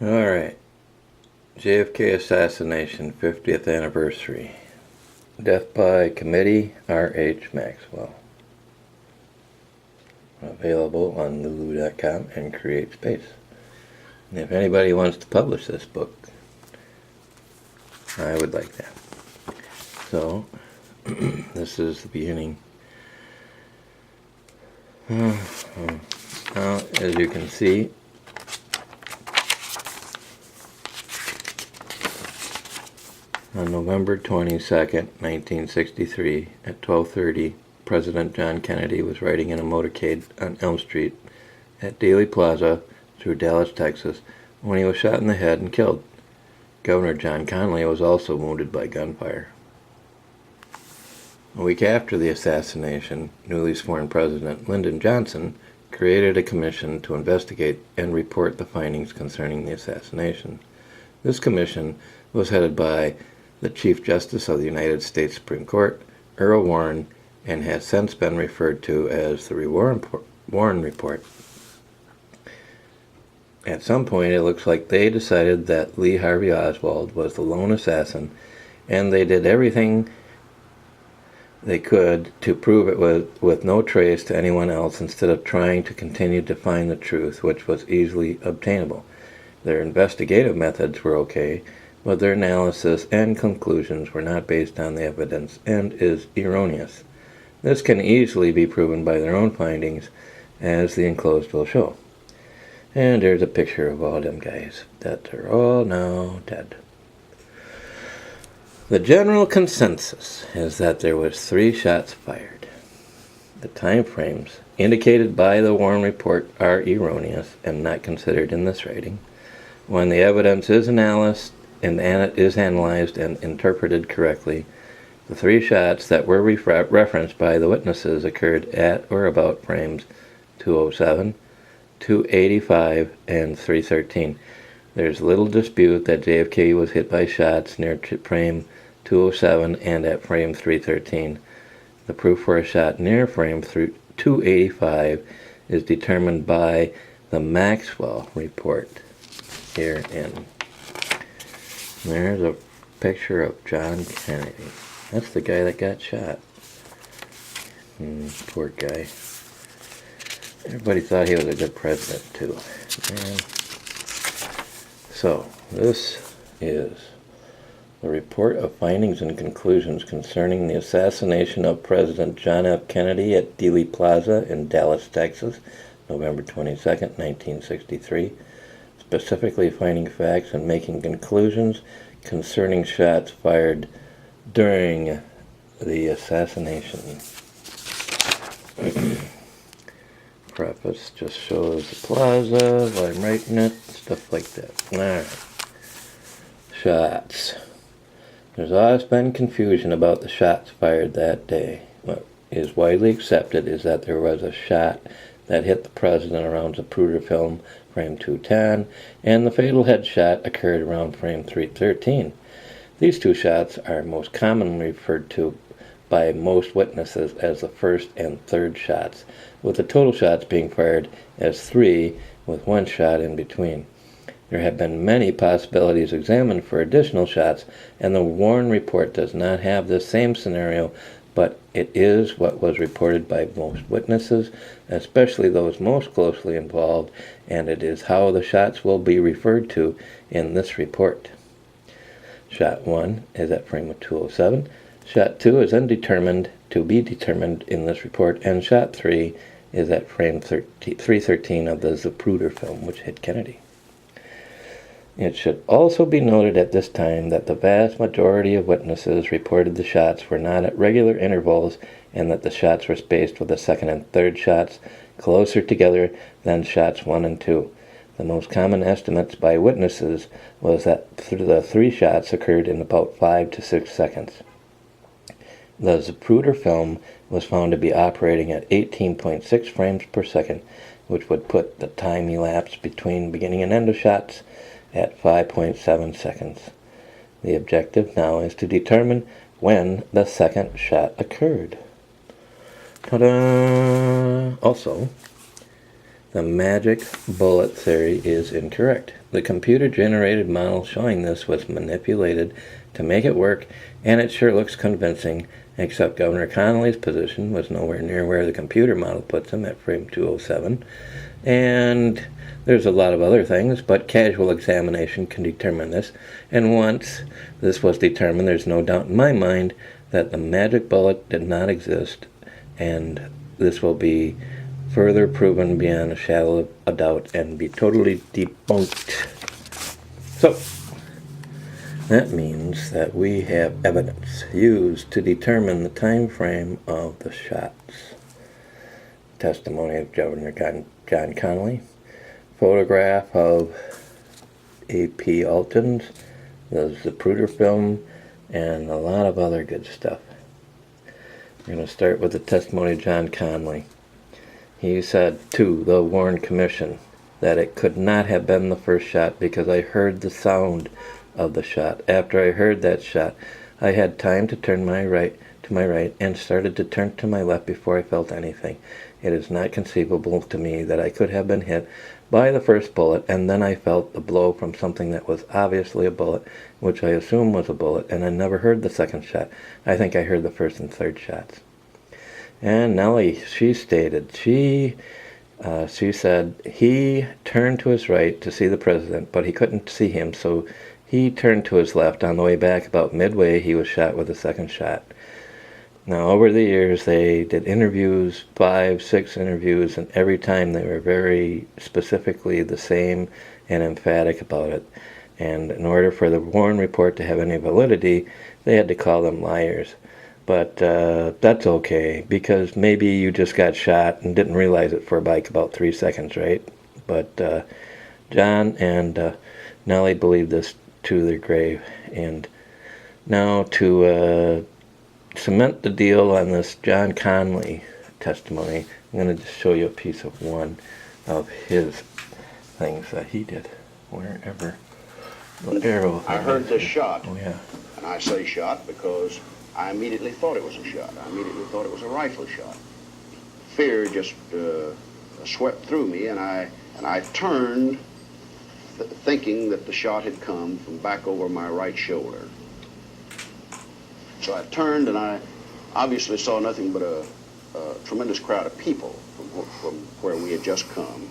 Alright, J.F.K. assassination 50th anniversary. Death by committee, R.H. Maxwell. Available on lulu.com and CreateSpace. And if anybody wants to publish this book, I would like that. So, this is the beginning. Now, as you can see, on November 22nd, 1963, at 12:30, President John Kennedy was riding in a motorcade on Elm Street at Dealey Plaza through Dallas, Texas, when he was shot in the head and killed. Governor John Connally was also wounded by gunfire. A week after the assassination, newly sworn President Lyndon Johnson created a commission to investigate and report the findings concerning the assassination. This commission was headed by the Chief Justice of the United States Supreme Court, Earl Warren, and has since been referred to as the Warren Report. At some point, it looks like they decided that Lee Harvey Oswald was the lone assassin, and they did everything they could to prove it with no trace to anyone else instead of trying to continue to find the truth, which was easily obtainable. Their investigative methods were okay, but their analysis and conclusions were not based on the evidence and is erroneous. This can easily be proven by their own findings, as the enclosed will show. And there's a picture of all them guys that are all now dead. The general consensus is that there was 3 shots fired. The time frames indicated by the Warren Report are erroneous and not considered in this writing. When the evidence is analyzed and interpreted correctly, the 3 shots that were referenced by the witnesses occurred at or about frames 207, 285, and 313. There's little dispute that JFK was hit by shots near frame 207 and at frame 313. The proof for a shot near frame 285 is determined by the Maxwell Report. Herein. There's a picture of John Kennedy. That's the guy that got shot. Poor guy. Everybody thought he was a good president, too. So, this is the report of findings and conclusions concerning the assassination of President John F. Kennedy at Dealey Plaza in Dallas, Texas, November 22nd, 1963. Specifically finding facts and making conclusions concerning shots fired during the assassination. Preface just shows the plaza, what I'm writing it, stuff like that. Alright. Shots. There's always been confusion about the shots fired that day. What is widely accepted is that there was a shot that hit the president around Zapruder film frame 210, and the fatal headshot occurred around frame 313. These 2 shots are most commonly referred to by most witnesses as the first and third shots, with the total shots being fired as 3 with 1 shot in between. There have been many possibilities examined for additional shots, and the Warren Report does not have this same scenario, but it is what was reported by most witnesses, especially those most closely involved, and it is how the shots will be referred to in this report. Shot 1 is at frame 207. Shot 2 is undetermined to be determined in this report, and shot 3 is at frame 313 of the Zapruder film, which hit Kennedy. It should also be noted at this time that the vast majority of witnesses reported the shots were not at regular intervals and that the shots were spaced with the second and third shots closer together than shots 1 and 2. The most common estimates by witnesses was that the 3 shots occurred in about 5 to 6 seconds. The Zapruder film was found to be operating at 18.6 frames per second, which would put the time elapsed between beginning and end of shots at 5.7 seconds. The objective now is to determine when the second shot occurred. Ta-da! Also, The magic bullet theory is incorrect. The computer-generated model showing this was manipulated to make it work, and it sure looks convincing, except Governor Connolly's position was nowhere near where the computer model puts him at frame 207. And there's a lot of other things, but casual examination can determine this. And once this was determined, there's no doubt in my mind that the magic bullet did not exist, and this will be further proven beyond a shadow of a doubt and be totally debunked. So, that means that we have evidence used to determine the time frame of the shots. Testimony of Governor John Connolly, photograph of A.P. Alton's, the Zapruder film, and a lot of other good stuff. We're going to start with the testimony of John Connolly. He said to the Warren Commission that it could not have been the first shot because I heard the sound of the shot. After I heard that shot, I had time to turn to my right and started to turn to my left before I felt anything. It is not conceivable to me that I could have been hit by the first bullet, and then I felt the blow from something that was obviously a bullet, which I assume was a bullet, and I never heard the second shot. I think I heard the first and third shots. And Nellie, she stated, she said he turned to his right to see the president, but he couldn't see him, so he turned to his left. On the way back, about midway, he was shot with a second shot. Now, over the years, they did interviews, 5, 6 interviews, and every time they were very specifically the same and emphatic about it. And in order for the Warren report to have any validity, they had to call them liars. But that's okay, because maybe you just got shot and didn't realize it for about 3 seconds, right? But John and Nellie believed this to their grave. And now to cement the deal on this John Connolly testimony, I'm going to just show you a piece of one of his things that he did. Wherever the arrow. I heard this shot. Oh, yeah. And I say shot because I immediately thought it was a shot. I immediately thought it was a rifle shot. Fear just swept through me, and I turned, thinking that the shot had come from back over my right shoulder. So I turned, and I obviously saw nothing but a tremendous crowd of people from where we had just come.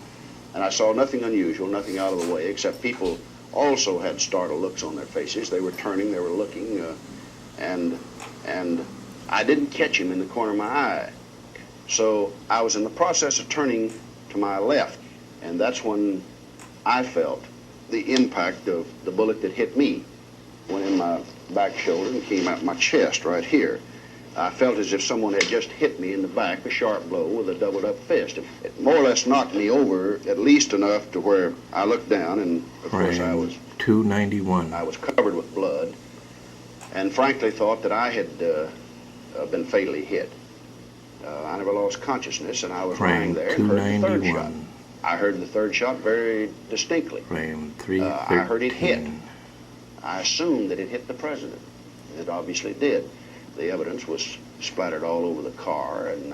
And I saw nothing unusual, nothing out of the way, except people also had startled looks on their faces. They were turning, they were looking, and I didn't catch him in the corner of my eye. So I was in the process of turning to my left, and that's when I felt the impact of the bullet that hit me. Went in my back shoulder and came out my chest right here. I felt as if someone had just hit me in the back, a sharp blow with a doubled up fist. It more or less knocked me over, at least enough to where I looked down, and of course I was 291. I was covered with blood, and frankly thought that I had been fatally hit. I never lost consciousness, and I was lying there and heard the third shot. I heard the third shot very distinctly. Frame 313. I heard it hit. I assumed that it hit the president. It obviously did. The evidence was splattered all over the car, and